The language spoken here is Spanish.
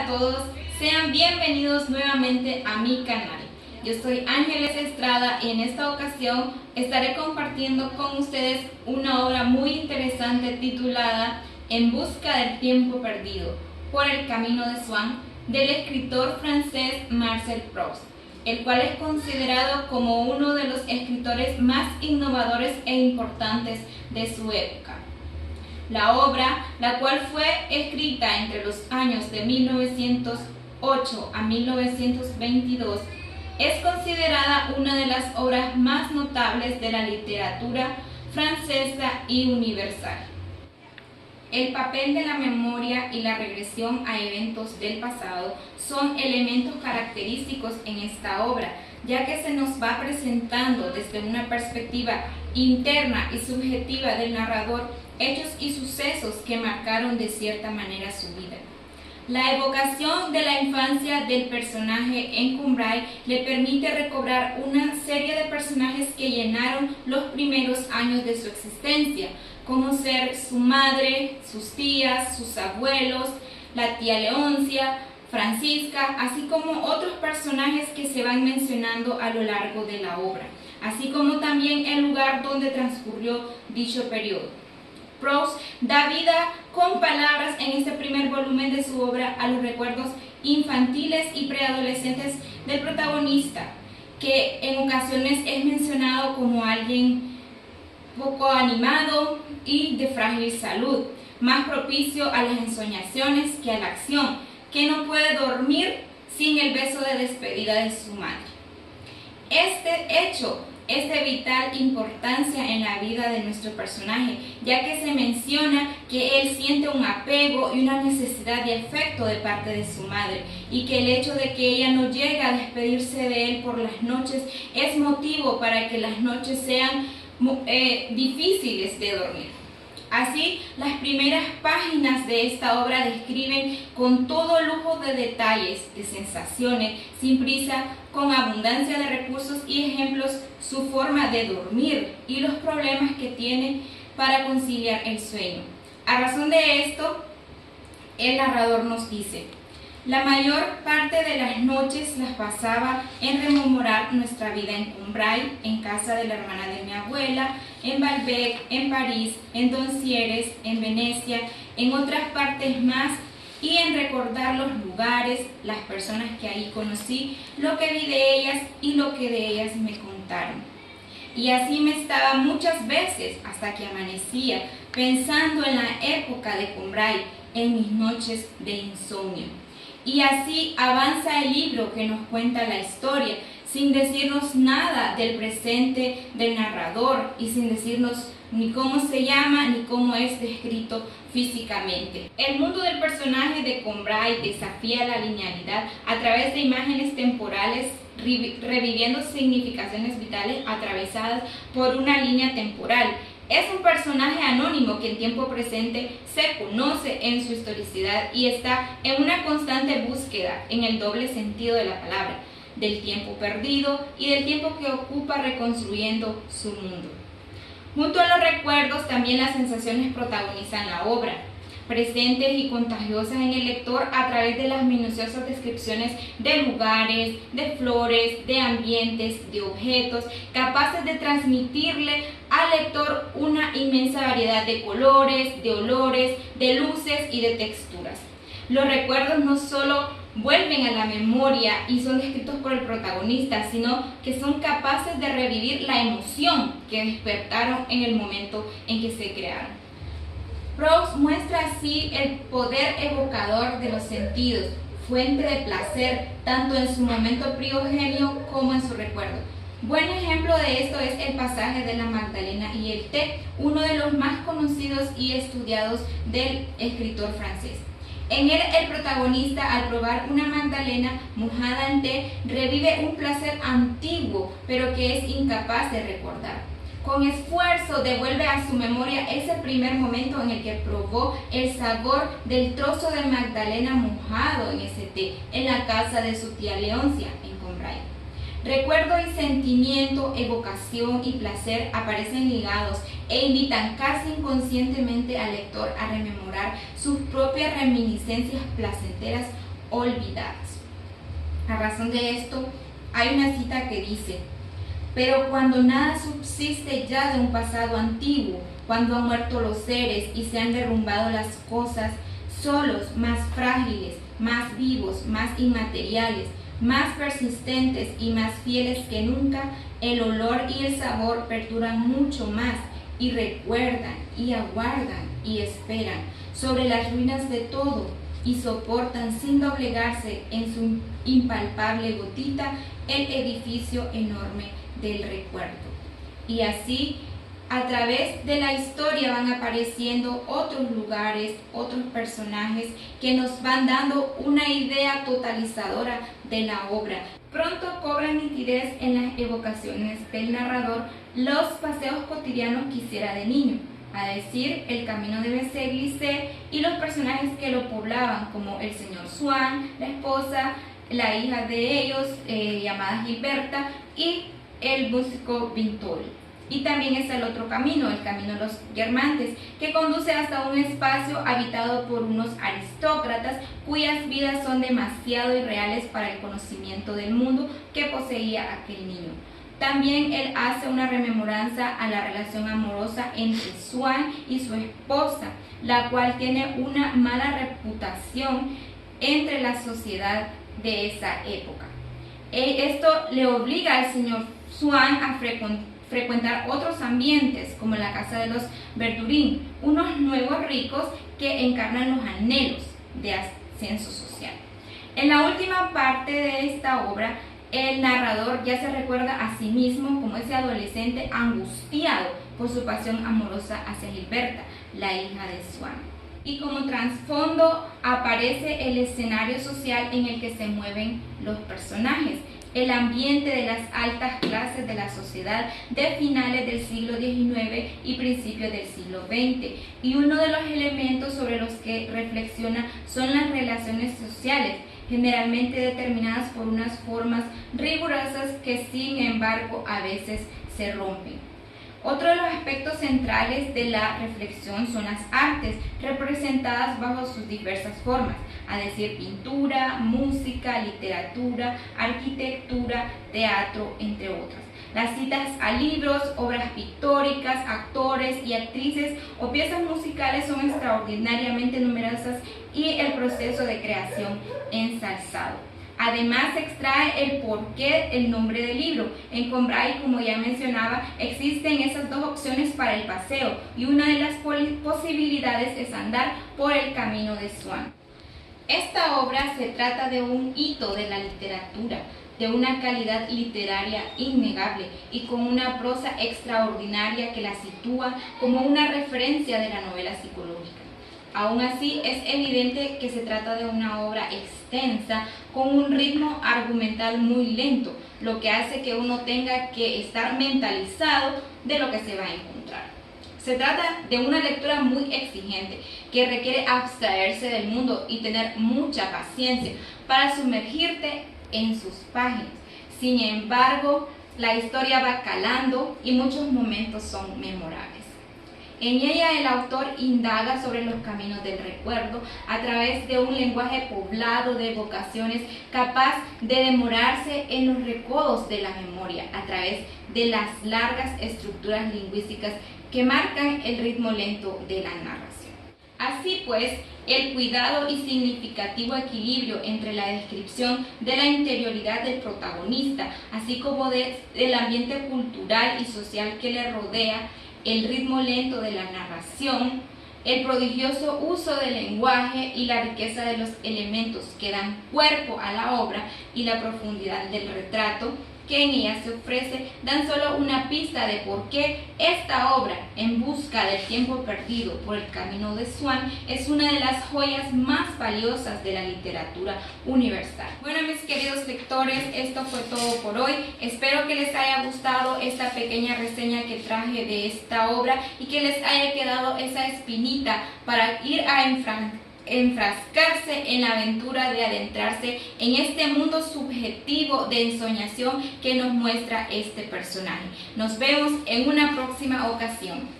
todos, sean bienvenidos nuevamente a mi canal. Yo soy Ángeles Estrada y en esta ocasión estaré compartiendo con ustedes una obra muy interesante titulada En busca del tiempo perdido, por el camino de Swann, del escritor francés Marcel Proust, el cual es considerado como uno de los escritores más innovadores e importantes de su época. La obra, la cual fue escrita entre los años de 1908 a 1922, es considerada una de las obras más notables de la literatura francesa y universal. El papel de la memoria y la regresión a eventos del pasado son elementos característicos en esta obra, ya que se nos va presentando desde una perspectiva interna y subjetiva del narrador hechos y sucesos que marcaron de cierta manera su vida. La evocación de la infancia del personaje en Combray le permite recobrar una serie de personajes que llenaron los primeros años de su existencia, como ser su madre, sus tías, sus abuelos, la tía Leoncia, Francisca, así como otros personajes que se van mencionando a lo largo de la obra, así como también el lugar donde transcurrió dicho periodo. Proust da vida con palabras en este primer volumen de su obra a los recuerdos infantiles y preadolescentes del protagonista, que en ocasiones es mencionado como alguien poco animado y de frágil salud, más propicio a las ensoñaciones que a la acción, que no puede dormir sin el beso de despedida de su madre. Este hecho es de vital importancia en la vida de nuestro personaje, ya que se menciona que él siente un apego y una necesidad de afecto de parte de su madre, y que el hecho de que ella no llegue a despedirse de él por las noches es motivo para que las noches sean difíciles de dormir. Así, las primeras páginas de esta obra describen con todo lujo de detalles, de sensaciones, sin prisa, con abundancia de recursos y ejemplos, su forma de dormir y los problemas que tiene para conciliar el sueño. A razón de esto, el narrador nos dice: la mayor parte de las noches las pasaba en rememorar nuestra vida en Combray, en casa de la hermana de mi abuela, en Balbec, en París, en Doncieres, en Venecia, en otras partes más, y en recordar los lugares, las personas que ahí conocí, lo que vi de ellas y lo que de ellas me contaron. Y así me estaba muchas veces hasta que amanecía, pensando en la época de Combray, en mis noches de insomnio. Y así avanza el libro que nos cuenta la historia, sin decirnos nada del presente del narrador y sin decirnos ni cómo se llama ni cómo es descrito físicamente. El mundo del personaje de Combray desafía la linealidad a través de imágenes temporales, reviviendo significaciones vitales atravesadas por una línea temporal. Es un personaje anónimo que en tiempo presente se conoce en su historicidad y está en una constante búsqueda, en el doble sentido de la palabra, del tiempo perdido y del tiempo que ocupa reconstruyendo su mundo. Junto a los recuerdos, también las sensaciones protagonizan la obra, presentes y contagiosas en el lector a través de las minuciosas descripciones de lugares, de flores, de ambientes, de objetos, capaces de transmitirle al lector una inmensa variedad de colores, de olores, de luces y de texturas. Los recuerdos no solo vuelven a la memoria y son descritos por el protagonista, sino que son capaces de revivir la emoción que despertaron en el momento en que se crearon. Proust muestra así el poder evocador de los sentidos, fuente de placer tanto en su momento primigenio como en su recuerdo. Buen ejemplo de esto es el pasaje de la Magdalena y el té, uno de los más conocidos y estudiados del escritor francés. En él, el protagonista, al probar una magdalena mojada en té, revive un placer antiguo, pero que es incapaz de recordar. Con esfuerzo devuelve a su memoria ese primer momento en el que probó el sabor del trozo de magdalena mojado en ese té, en la casa de su tía Leoncia, en Combray. Recuerdo y sentimiento, evocación y placer aparecen ligados e invitan casi inconscientemente al lector a rememorar sus propias reminiscencias placenteras olvidadas. A razón de esto, hay una cita que dice: pero cuando nada subsiste ya de un pasado antiguo, cuando han muerto los seres y se han derrumbado las cosas, solos, más frágiles, más vivos, más inmateriales, más persistentes y más fieles que nunca, el olor y el sabor perduran mucho más y recuerdan y aguardan y esperan sobre las ruinas de todo y soportan sin doblegarse en su impalpable gotita el edificio enorme del recuerdo. Y así, a través de la historia van apareciendo otros lugares, otros personajes que nos van dando una idea totalizadora de la obra. Pronto cobran nitidez en las evocaciones del narrador los paseos cotidianos que hiciera de niño, a decir, el camino de Besé-Glissé y los personajes que lo poblaban, como el señor Swann, la esposa, la hija de ellos, llamada Gilberta, y el músico Vintol. Y también está el otro camino, el camino de los Guermantes, que conduce hasta un espacio habitado por unos aristócratas cuyas vidas son demasiado irreales para el conocimiento del mundo que poseía aquel niño. También él hace una rememoranza a la relación amorosa entre Swann y su esposa, la cual tiene una mala reputación entre la sociedad de esa época. Esto le obliga al señor Swann a frecuentar otros ambientes, como la casa de los Verdurin, unos nuevos ricos que encarnan los anhelos de ascenso social. En la última parte de esta obra, el narrador ya se recuerda a sí mismo como ese adolescente angustiado por su pasión amorosa hacia Gilberta, la hija de Swann. Y como trasfondo aparece el escenario social en el que se mueven los personajes, el ambiente de las altas clases de la sociedad de finales del siglo XIX y principios del siglo XX. Y uno de los elementos sobre los que reflexiona son las relaciones sociales, generalmente determinadas por unas formas rigurosas que sin embargo a veces se rompen. Otro de los aspectos centrales de la reflexión son las artes, representadas bajo sus diversas formas, a decir, pintura, música, literatura, arquitectura, teatro, entre otras. Las citas a libros, obras pictóricas, actores y actrices o piezas musicales son extraordinariamente numerosas y el proceso de creación ensalzado. Además, se extrae el porqué, el nombre del libro. En Combray, como ya mencionaba, existen esas dos opciones para el paseo y una de las posibilidades es andar por el camino de Swann. Esta obra se trata de un hito de la literatura, de una calidad literaria innegable y con una prosa extraordinaria que la sitúa como una referencia de la novela psicológica. Aún así, es evidente que se trata de una obra extensa con un ritmo argumental muy lento, lo que hace que uno tenga que estar mentalizado de lo que se va a encontrar. Se trata de una lectura muy exigente que requiere abstraerse del mundo y tener mucha paciencia para sumergirte en sus páginas. Sin embargo, la historia va calando y muchos momentos son memorables. En ella el autor indaga sobre los caminos del recuerdo a través de un lenguaje poblado de evocaciones capaz de demorarse en los recodos de la memoria a través de las largas estructuras lingüísticas que marcan el ritmo lento de la narración. Así pues, el cuidado y significativo equilibrio entre la descripción de la interioridad del protagonista, así como del ambiente cultural y social que le rodea, el ritmo lento de la narración, el prodigioso uso del lenguaje y la riqueza de los elementos que dan cuerpo a la obra y la profundidad del retrato que en ella se ofrece, dan solo una pista de por qué esta obra, En busca del tiempo perdido por el camino de Swann, es una de las joyas más valiosas de la literatura universal. Bueno, mis queridos lectores, esto fue todo por hoy. Espero que les haya gustado esta pequeña reseña que traje de esta obra y que les haya quedado esa espinita para ir a enfrascarse en la aventura de adentrarse en este mundo subjetivo de ensoñación que nos muestra este personaje. Nos vemos en una próxima ocasión.